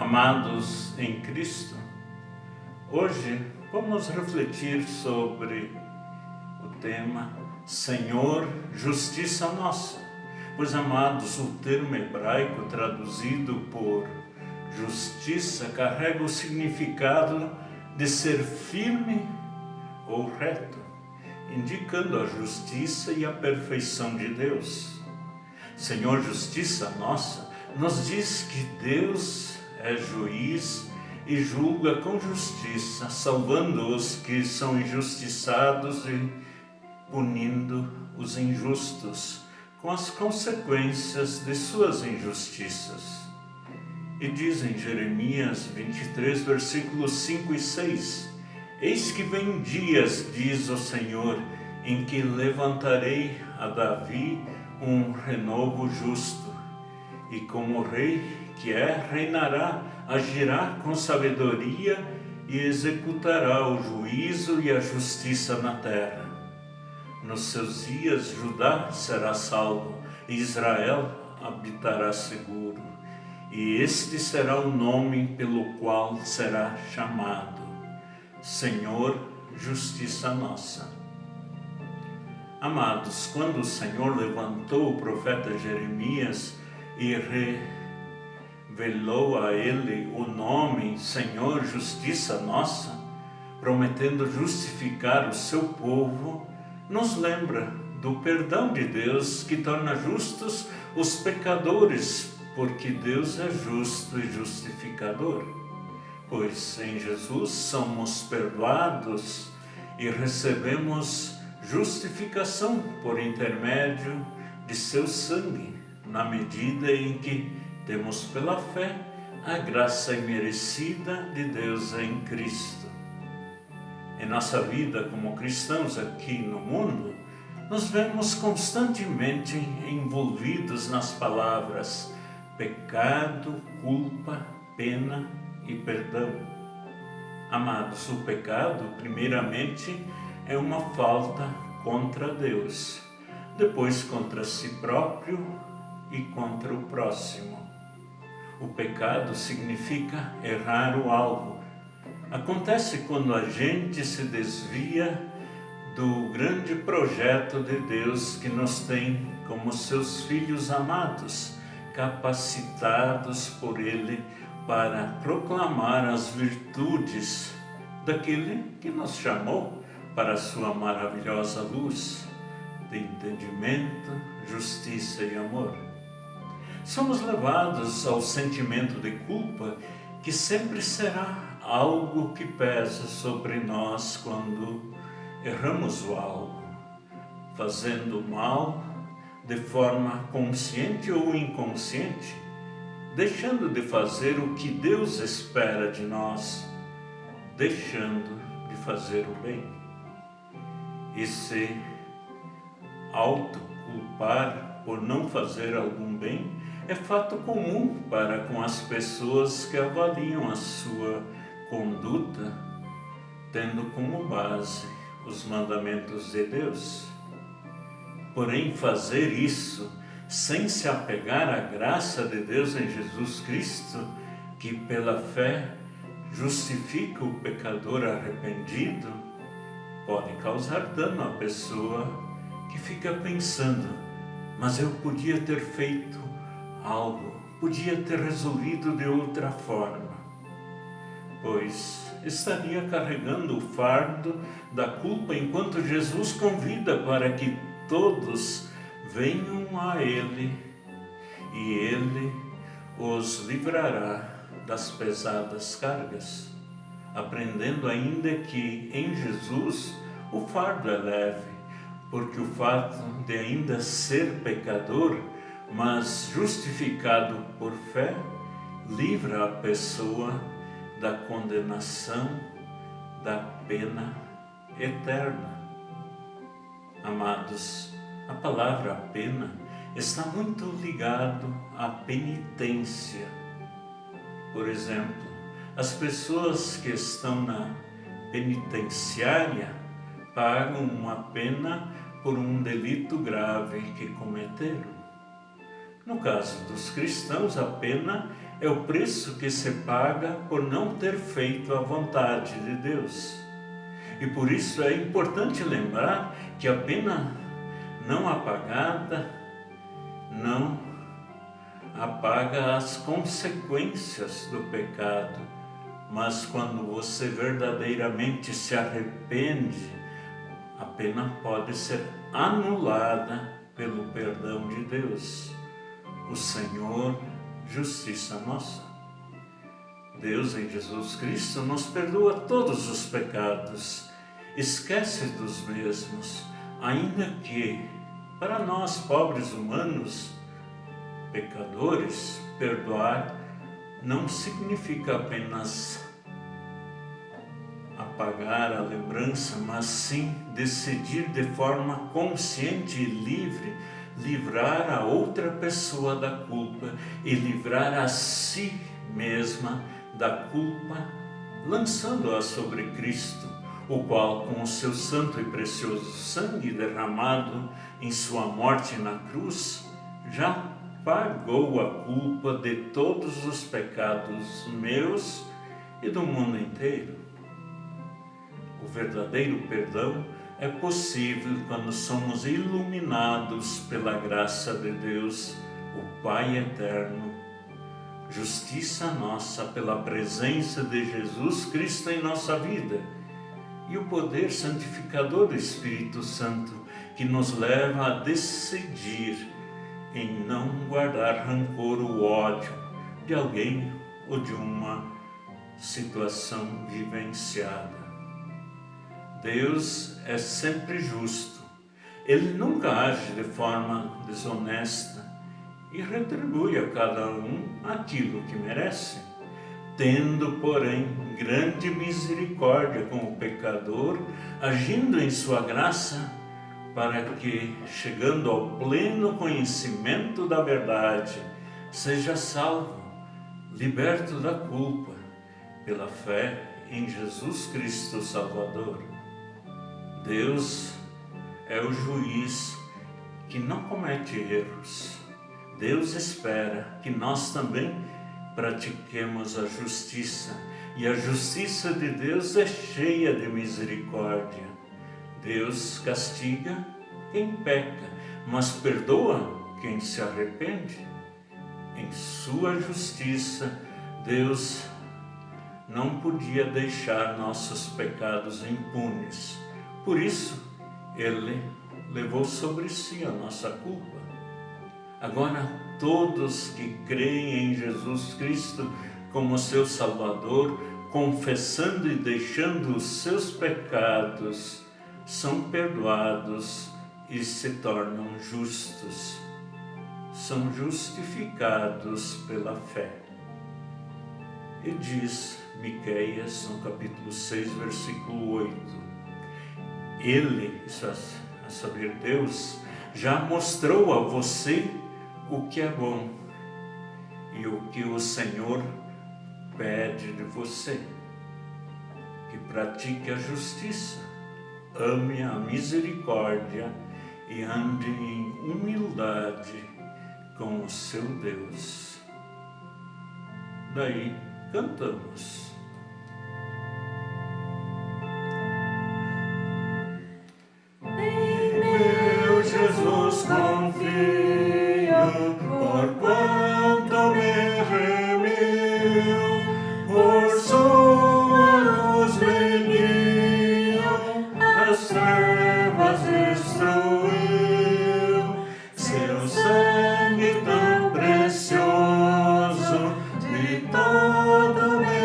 Amados em Cristo, hoje vamos refletir sobre o tema Senhor, Justiça Nossa. Pois, amados, o termo hebraico traduzido por justiça carrega o significado de ser firme ou reto, indicando a justiça e a perfeição de Deus. Senhor, Justiça Nossa nos diz que Deus é juiz e julga com justiça, salvando os que são injustiçados e punindo os injustos com as consequências de suas injustiças. E diz em Jeremias 23, versículos 5 e 6, Eis que vem dias, diz o Senhor, em que levantarei a Davi um renovo justo, e como rei que é, reinará, agirá com sabedoria e executará o juízo e a justiça na terra. Nos seus dias Judá será salvo, e Israel habitará seguro, e este será o nome pelo qual será chamado, Senhor, Justiça Nossa. Amados, quando o Senhor levantou o profeta Jeremias e revelou a ele o nome Senhor, Justiça Nossa, prometendo justificar o seu povo, nos lembra do perdão de Deus que torna justos os pecadores, porque Deus é justo e justificador. Pois em Jesus somos perdoados e recebemos justificação por intermédio de seu sangue, na medida em que temos pela fé a graça imerecida de Deus em Cristo. Em nossa vida como cristãos aqui no mundo, nos vemos constantemente envolvidos nas palavras pecado, culpa, pena e perdão. Amados, o pecado, primeiramente, é uma falta contra Deus, depois contra si próprio e contra o próximo. O pecado significa errar o alvo. Acontece quando a gente se desvia do grande projeto de Deus que nos tem como seus filhos amados, capacitados por Ele para proclamar as virtudes daquele que nos chamou para a sua maravilhosa luz de entendimento, justiça e amor. Somos levados ao sentimento de culpa, que sempre será algo que pesa sobre nós quando erramos o alvo, fazendo mal de forma consciente ou inconsciente, deixando de fazer o que Deus espera de nós, deixando de fazer o bem. E se autoculpar por não fazer algum bem é fato comum para com as pessoas que avaliam a sua conduta, tendo como base os mandamentos de Deus. Porém, fazer isso sem se apegar à graça de Deus em Jesus Cristo, que pela fé justifica o pecador arrependido, pode causar dano à pessoa que fica pensando, mas eu podia ter feito algo, podia ter resolvido de outra forma, pois estaria carregando o fardo da culpa, enquanto Jesus convida para que todos venham a Ele e Ele os livrará das pesadas cargas, aprendendo ainda que em Jesus o fardo é leve, porque o fato de ainda ser pecador, mas justificado por fé, livra a pessoa da condenação, da pena eterna. Amados, a palavra pena está muito ligado à penitência. Por exemplo, as pessoas que estão na penitenciária pagam uma pena por um delito grave que cometeram. No caso dos cristãos, a pena é o preço que se paga por não ter feito a vontade de Deus. E por isso é importante lembrar que a pena não apagada não apaga as consequências do pecado, mas quando você verdadeiramente se arrepende, a pena pode ser anulada pelo perdão de Deus. O Senhor, justiça nossa. Deus em Jesus Cristo nos perdoa todos os pecados, esquece dos mesmos, ainda que, para nós pobres humanos, pecadores, perdoar não significa apenas apagar a lembrança, mas sim decidir de forma consciente e livre livrar a outra pessoa da culpa e livrar a si mesma da culpa, lançando-a sobre Cristo, o qual, com o seu santo e precioso sangue derramado em sua morte na cruz, já pagou a culpa de todos os pecados meus e do mundo inteiro. O verdadeiro perdão é possível quando somos iluminados pela graça de Deus, o Pai eterno. Justiça nossa pela presença de Jesus Cristo em nossa vida e o poder santificador do Espírito Santo que nos leva a decidir em não guardar rancor ou ódio de alguém ou de uma situação vivenciada. Deus é sempre justo. Ele nunca age de forma desonesta e retribui a cada um aquilo que merece, tendo, porém, grande misericórdia com o pecador, agindo em sua graça, para que, chegando ao pleno conhecimento da verdade, seja salvo, liberto da culpa, pela fé em Jesus Cristo Salvador. Deus é o juiz que não comete erros. Deus espera que nós também pratiquemos a justiça, e a justiça de Deus é cheia de misericórdia. Deus castiga quem peca, mas perdoa quem se arrepende. Em sua justiça, Deus não podia deixar nossos pecados impunes. Por isso, Ele levou sobre si a nossa culpa. Agora, todos que creem em Jesus Cristo como seu Salvador, confessando e deixando os seus pecados, são perdoados e se tornam justos. São justificados pela fé. E diz Miqueias, no capítulo 6, versículo 8, Ele, isso a saber Deus, já mostrou a você o que é bom e o que o Senhor pede de você, que pratique a justiça, ame a misericórdia e ande em humildade com o seu Deus. Daí cantamos. Em meu Jesus confio, porquanto me remiu, por sua luz me guiou, as trevas destruiu, seu sangue tão precioso de todo me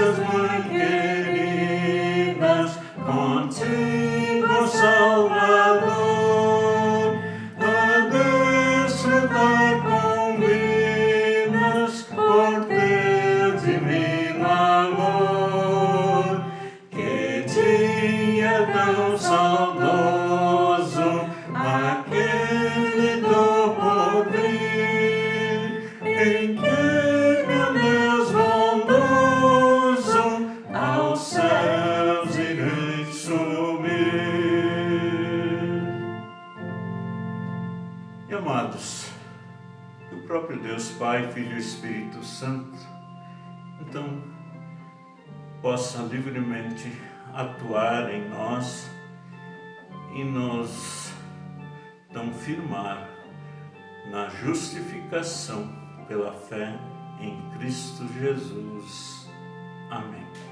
gracias muy queridas, contigo Salvador, a desfrutar convidas por teu divino amor. Que dia tão saudoso, aquele do porvir, em que meu Deus bondoso aos céus irei subir. E amados, que o próprio Deus Pai, Filho e Espírito Santo, então, possa livremente atuar em nós e nos então firmar na justificação pela fé em Cristo Jesus. Amém.